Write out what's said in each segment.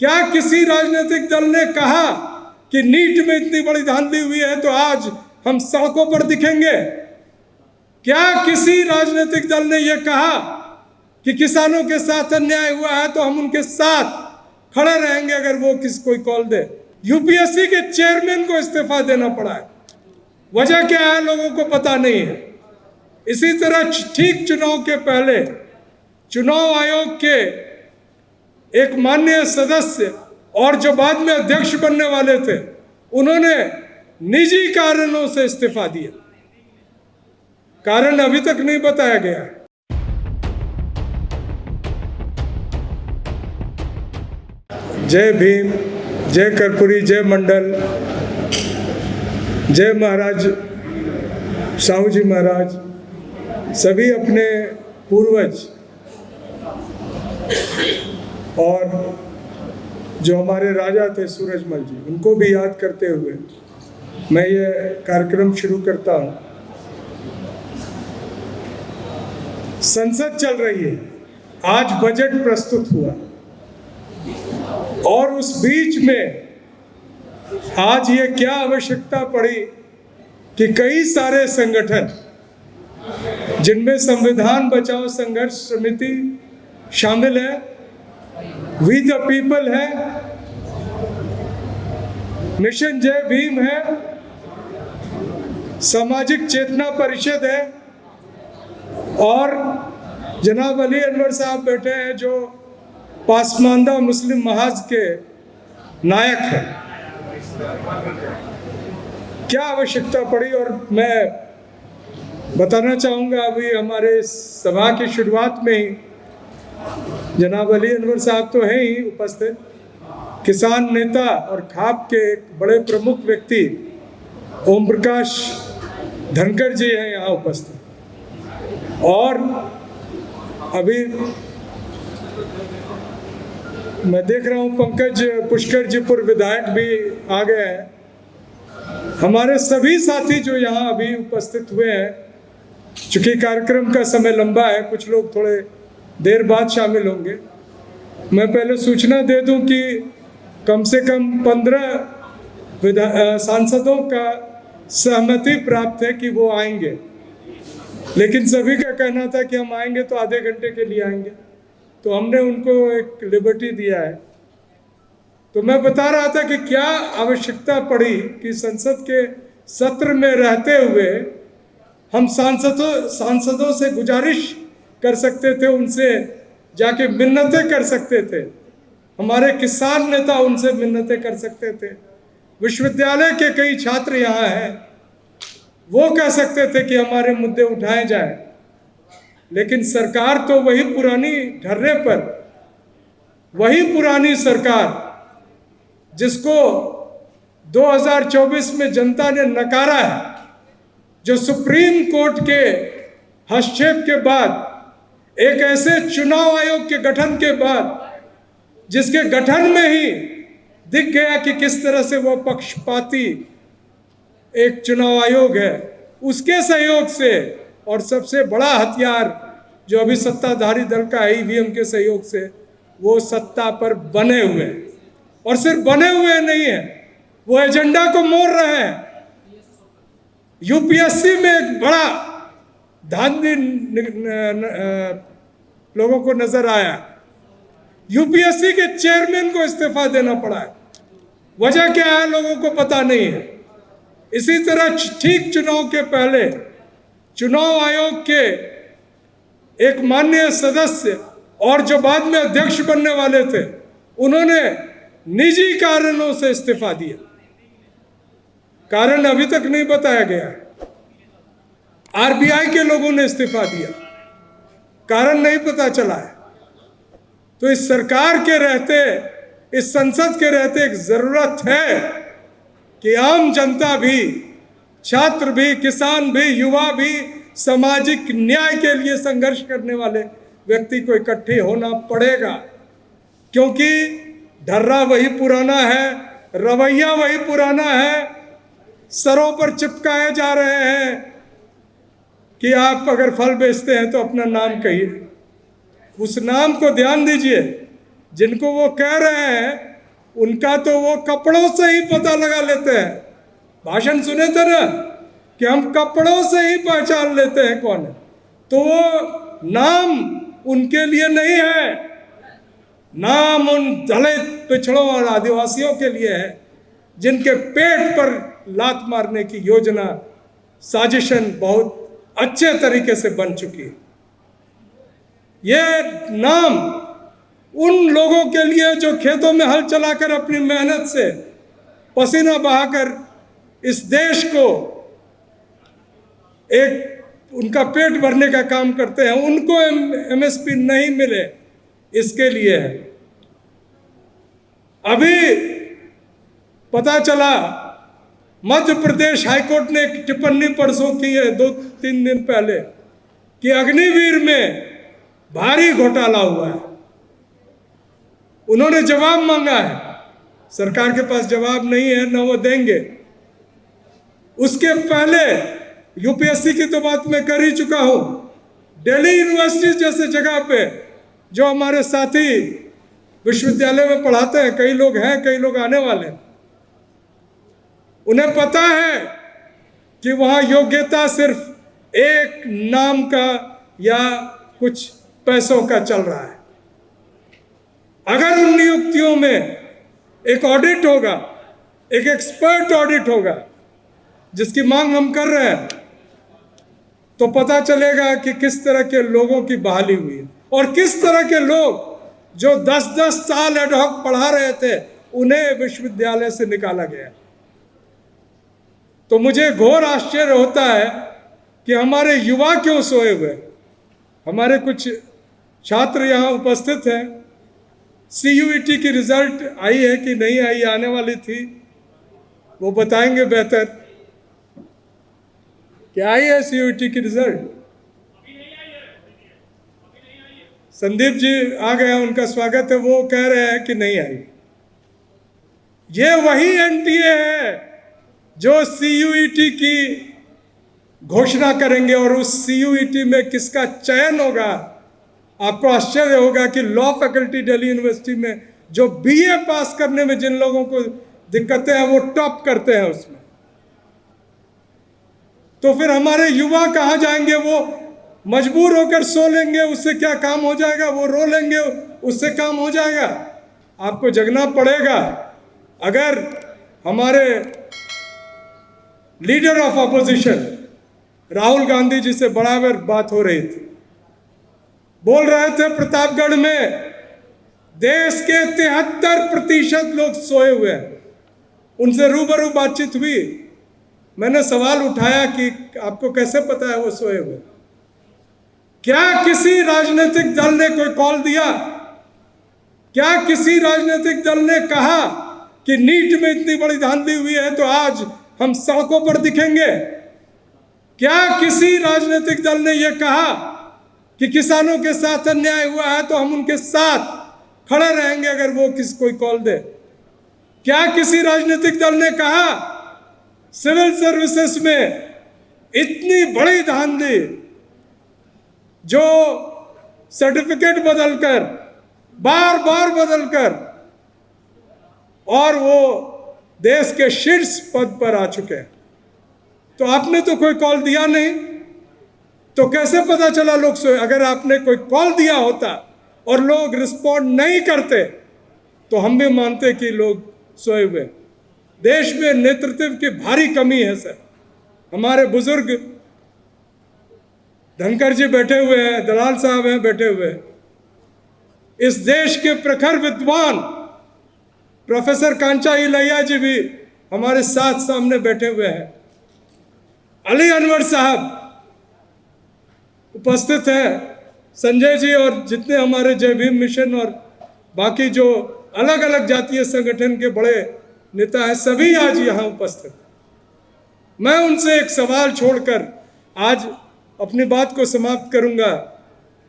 क्या किसी राजनीतिक दल ने कहा कि नीट में इतनी बड़ी धांधली हुई है तो आज हम सड़कों पर दिखेंगे? क्या किसी राजनीतिक दल ने यह कहा कि किसानों के साथ अन्याय हुआ है तो हम उनके साथ खड़े रहेंगे अगर वो कोई कॉल दे? यूपीएससी के चेयरमैन को इस्तीफा देना पड़ा है। वजह क्या है लोगों को पता नहीं है। इसी तरह ठीक चुनाव के पहले चुनाव आयोग के एक माननीय सदस्य और जो बाद में अध्यक्ष बनने वाले थे, उन्होंने निजी कारणों से इस्तीफा दिया। कारण अभी तक नहीं बताया गया है। जय भीम, जय कर्पूरी, जय मंडल, जय महाराज साहू जी महाराज। सभी अपने पूर्वज और जो हमारे राजा थे सूरजमल जी, उनको भी याद करते हुए मैं ये कार्यक्रम शुरू करता हूँ। संसद चल रही है, आज बजट प्रस्तुत हुआ और उस बीच में आज ये क्या आवश्यकता पड़ी कि कई सारे संगठन जिनमें संविधान बचाओ संघर्ष समिति शामिल है, वी द पीपल है, मिशन जय भीम है, सामाजिक चेतना परिषद है और जनाब अली अनवर साहब बैठे हैं जो पासमानदा मुस्लिम महाज के नायक हैं। क्या आवश्यकता पड़ी? और मैं बताना चाहूँगा, अभी हमारे सभा की शुरुआत में ही जनाब अली अनवर साहब तो हैं ही उपस्थित, किसान नेता और खाप के एक बड़े प्रमुख व्यक्ति ओम प्रकाश धनखड़ जी हैं यहाँ उपस्थित। और अभी मैं देख रहा हूँ पंकज पुष्कर जी पूर्व विधायक भी आ गए हैं। हमारे सभी साथी जो यहाँ अभी उपस्थित हुए हैं, चूँकि कार्यक्रम का समय लंबा है, कुछ लोग थोड़े देर बाद शामिल होंगे। मैं पहले सूचना दे दूं कि कम से कम 15 सांसदों का सहमति प्राप्त है कि वो आएंगे, लेकिन सभी का कहना था कि हम आएंगे तो आधे घंटे के लिए आएंगे, तो हमने उनको एक लिबर्टी दिया है। तो मैं बता रहा था कि क्या आवश्यकता पड़ी कि संसद के सत्र में रहते हुए हम सांसदों से गुजारिश कर सकते थे, उनसे जाके मिन्नतें कर सकते थे, हमारे किसान नेता उनसे मिन्नतें कर सकते थे, विश्वविद्यालय के कई छात्र यहाँ हैं, वो कह सकते थे कि हमारे मुद्दे उठाए जाएं। लेकिन सरकार तो वही पुरानी ढर्रे पर, वही पुरानी सरकार जिसको 2024 में जनता ने नकारा है, जो सुप्रीम कोर्ट के हस्तक्षेप के बाद, एक ऐसे चुनाव आयोग के गठन के बाद जिसके गठन में ही दिख गया कि किस तरह से वो पक्षपाती एक चुनाव आयोग है, उसके सहयोग से और सबसे बड़ा हथियार जो अभी सत्ताधारी दल का है ईवीएम के सहयोग से, वो सत्ता पर बने हुए हैं। और सिर्फ बने हुए नहीं है, वो एजेंडा को मोड़ रहे हैं। यूपीएससी में एक बड़ा धांधली लोगों को नजर आया। यूपीएससी के चेयरमैन को इस्तीफा देना पड़ा है। वजह क्या है लोगों को पता नहीं है। इसी तरह ठीक चुनाव के पहले चुनाव आयोग के एक माननीय सदस्य और जो बाद में अध्यक्ष बनने वाले थे, उन्होंने निजी कारणों से इस्तीफा दिया। कारण अभी तक नहीं बताया गया है। आरबीआई के लोगों ने इस्तीफा दिया, कारण नहीं पता चला है। तो इस सरकार के रहते, इस संसद के रहते एक जरूरत है कि आम जनता भी, छात्र भी, किसान भी, युवा भी, सामाजिक न्याय के लिए संघर्ष करने वाले व्यक्ति को इकट्ठे होना पड़ेगा, क्योंकि ढर्रा वही पुराना है, रवैया वही पुराना है। सरों पर चिपकाए जा रहे हैं कि आप अगर फल बेचते हैं तो अपना नाम कहिए। उस नाम को ध्यान दीजिए जिनको वो कह रहे हैं उनका तो वो कपड़ों से ही पता लगा लेते हैं। भाषण सुने थे ना कि हम कपड़ों से ही पहचान लेते हैं कौन है। तो वो नाम उनके लिए नहीं है, नाम उन दलित, पिछड़ों और आदिवासियों के लिए है जिनके पेट पर लात मारने की योजना, साजिशन बहुत अच्छे तरीके से बन चुकी है। ये नाम उन लोगों के लिए जो खेतों में हल चलाकर अपनी मेहनत से पसीना बहाकर इस देश को एक उनका पेट भरने का काम करते हैं, उनको एमएसपी नहीं मिले, इसके लिए है। अभी पता चला मध्य प्रदेश हाईकोर्ट ने एक टिप्पणी परसों की है, 2-3 दिन पहले, कि अग्निवीर में भारी घोटाला हुआ है। उन्होंने जवाब मांगा है, सरकार के पास जवाब नहीं है, न वो देंगे। उसके पहले यूपीएससी की तो बात मैं कर ही चुका हूं। दिल्ली यूनिवर्सिटी जैसे जगह पे जो हमारे साथी विश्वविद्यालय में पढ़ाते हैं, कई लोग हैं, कई लोग आने वाले हैं, उन्हें पता है कि वहां योग्यता सिर्फ एक नाम का या कुछ पैसों का चल रहा है। अगर उन नियुक्तियों में एक ऑडिट होगा, एक एक्सपर्ट ऑडिट होगा, जिसकी मांग हम कर रहे हैं, तो पता चलेगा कि किस तरह के लोगों की बहाली हुई है और किस तरह के लोग जो 10-10 साल एड हॉक पढ़ा रहे थे उन्हें विश्वविद्यालय से निकाला गया। तो मुझे घोर आश्चर्य होता है कि हमारे युवा क्यों सोए हुए। हमारे कुछ छात्र यहाँ उपस्थित हैं। CUET की रिजल्ट आई है कि नहीं आई, आने वाली थी, वो बताएंगे बेहतर। क्या आई है CUET की रिजल्ट? संदीप जी आ गए, उनका स्वागत है। वो कह रहे हैं कि नहीं आई। ये वही NTA है जो CUET की घोषणा करेंगे और उस CUET में किसका चयन होगा। आपको आश्चर्य होगा कि लॉ फैकल्टी दिल्ली यूनिवर्सिटी में जो BA पास करने में जिन लोगों को दिक्कतें हैं वो टॉप करते हैं उसमें। तो फिर हमारे युवा कहाँ जाएंगे? वो मजबूर होकर सो लेंगे, उससे क्या काम हो जाएगा? वो रो लेंगे, उससे काम हो जाएगा? आपको जगना पड़ेगा। अगर हमारे leader of opposition Rahul Gandhi ji से बराबर बात हो रही थी, बोल रहे थे प्रतापगढ़ में देश के 73% लोग सोए हुए हैं। उनसे रूबरू बातचीत हुई, मैंने सवाल उठाया कि आपको कैसे पता है वो सोए हुए? क्या किसी राजनीतिक दल ने कोई कॉल दिया? क्या किसी राजनीतिक दल ने कहा कि नीट में इतनी बड़ी धांधली हुई है तो आज हम सड़कों पर दिखेंगे? क्या किसी राजनीतिक दल ने यह कहा कि किसानों के साथ अन्याय हुआ है तो हम उनके साथ खड़े रहेंगे अगर वो कोई कॉल दे? क्या किसी राजनीतिक दल ने कहा सिविल सर्विसेज में इतनी बड़ी धांधली, जो सर्टिफिकेट बदलकर, बार बार बदलकर, और वो देश के शीर्ष पद पर आ चुके हैं, तो आपने तो कोई कॉल दिया नहीं, तो कैसे पता चला लोग सोए? अगर आपने कोई कॉल दिया होता और लोग रिस्पॉन्ड नहीं करते तो हम भी मानते कि लोग सोए हुए। देश में नेतृत्व की भारी कमी है सर। हमारे बुजुर्ग धनखड़ जी बैठे हुए हैं, दलाल साहब हैं बैठे हुए हैं, इस देश के प्रखर विद्वान प्रोफेसर कांचा इलैया जी भी हमारे साथ सामने बैठे हुए हैं, अली अनवर साहब उपस्थित हैं, संजय जी और जितने हमारे जय भीम मिशन और बाकी जो अलग अलग जातीय संगठन के बड़े नेता हैं, सभी आज यहाँ उपस्थित। मैं उनसे एक सवाल छोड़कर आज अपनी बात को समाप्त करूंगा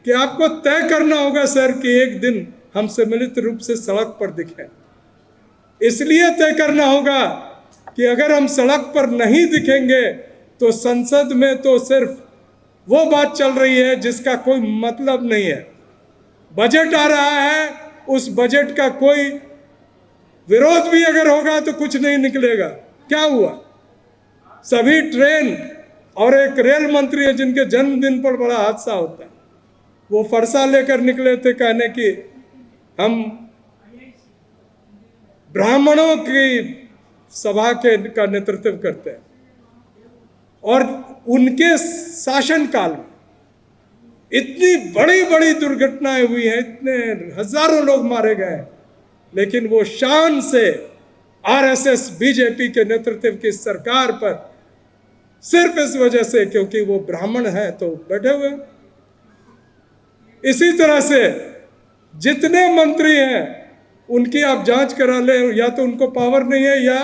कि आपको तय करना होगा सर कि एक दिन हम सम्मिलित रूप से सड़क पर दिखें। इसलिए तय करना होगा कि अगर हम सड़क पर नहीं दिखेंगे तो संसद में तो सिर्फ वो बात चल रही है जिसका कोई मतलब नहीं है। बजट आ रहा है, उस बजट का कोई विरोध भी अगर होगा तो कुछ नहीं निकलेगा। क्या हुआ? सभी ट्रेन और एक रेल मंत्री है जिनके जन्मदिन पर बड़ा हादसा होता है, वो फरसा लेकर निकले थे कहने की हम ब्राह्मणों की सभा का नेतृत्व करते हैं। और उनके शासनकाल में इतनी बड़ी बड़ी दुर्घटनाएं हुई हैं, इतने हजारों लोग मारे गए हैं, लेकिन वो शान से आरएसएस बीजेपी के नेतृत्व की सरकार पर सिर्फ इस वजह से क्योंकि वो ब्राह्मण है तो बैठे हुए। इसी तरह से जितने मंत्री हैं उनकी आप जांच करा ले, या तो उनको पावर नहीं है या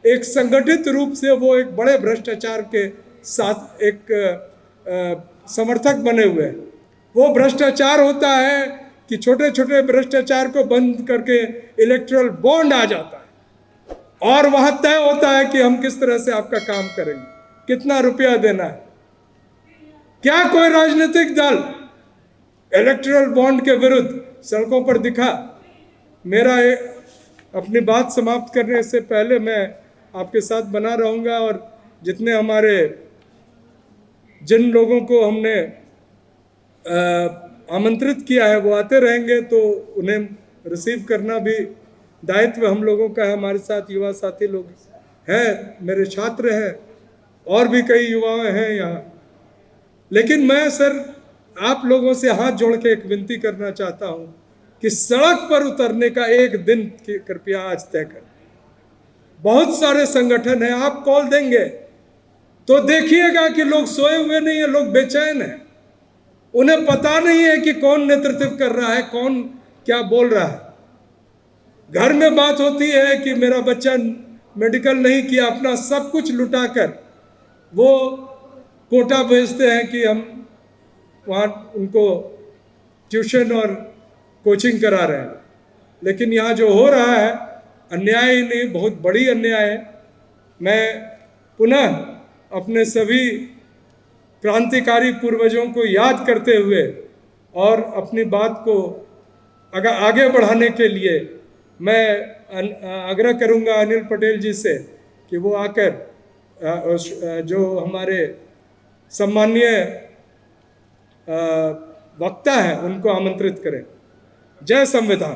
एक संगठित रूप से वो एक बड़े भ्रष्टाचार के साथ एक समर्थक बने हुए हैं। वो भ्रष्टाचार होता है कि छोटे छोटे भ्रष्टाचार को बंद करके इलेक्टोरल बॉन्ड आ जाता है और वहां तय होता है कि हम किस तरह से आपका काम करेंगे, कितना रुपया देना है। क्या कोई राजनीतिक दल इलेक्टोरल बॉन्ड के विरुद्ध सड़कों पर दिखा? मेरा अपनी बात समाप्त करने से पहले मैं आपके साथ बना रहूंगा, और जितने हमारे जिन लोगों को हमने आमंत्रित किया है वो आते रहेंगे, तो उन्हें रिसीव करना भी दायित्व हम लोगों का है। हमारे साथ युवा साथी लोग हैं, मेरे छात्र हैं, और भी कई युवाएं हैं यहाँ। लेकिन मैं सर आप लोगों से हाथ जोड़ के एक विनती करना चाहता हूँ कि सड़क पर उतरने का एक दिन कृपया आज तय करें। बहुत सारे संगठन हैं, आप कॉल देंगे तो देखिएगा कि लोग सोए हुए नहीं है, लोग बेचैन हैं। उन्हें पता नहीं है कि कौन नेतृत्व कर रहा है, कौन क्या बोल रहा है। घर में बात होती है कि मेरा बच्चा मेडिकल नहीं किया, अपना सब कुछ लुटाकर वो कोटा भेजते हैं कि हम वहाँ उनको ट्यूशन और कोचिंग करा रहे हैं। लेकिन यहाँ जो हो रहा है अन्याय ही नहीं, बहुत बड़ी अन्याय है। मैं पुनः अपने सभी क्रांतिकारी पूर्वजों को याद करते हुए और अपनी बात को आगे बढ़ाने के लिए मैं आग्रह करूंगा अनिल पटेल जी से कि वो आकर जो हमारे सम्माननीय वक्ता हैं उनको आमंत्रित करें। जय संविधान।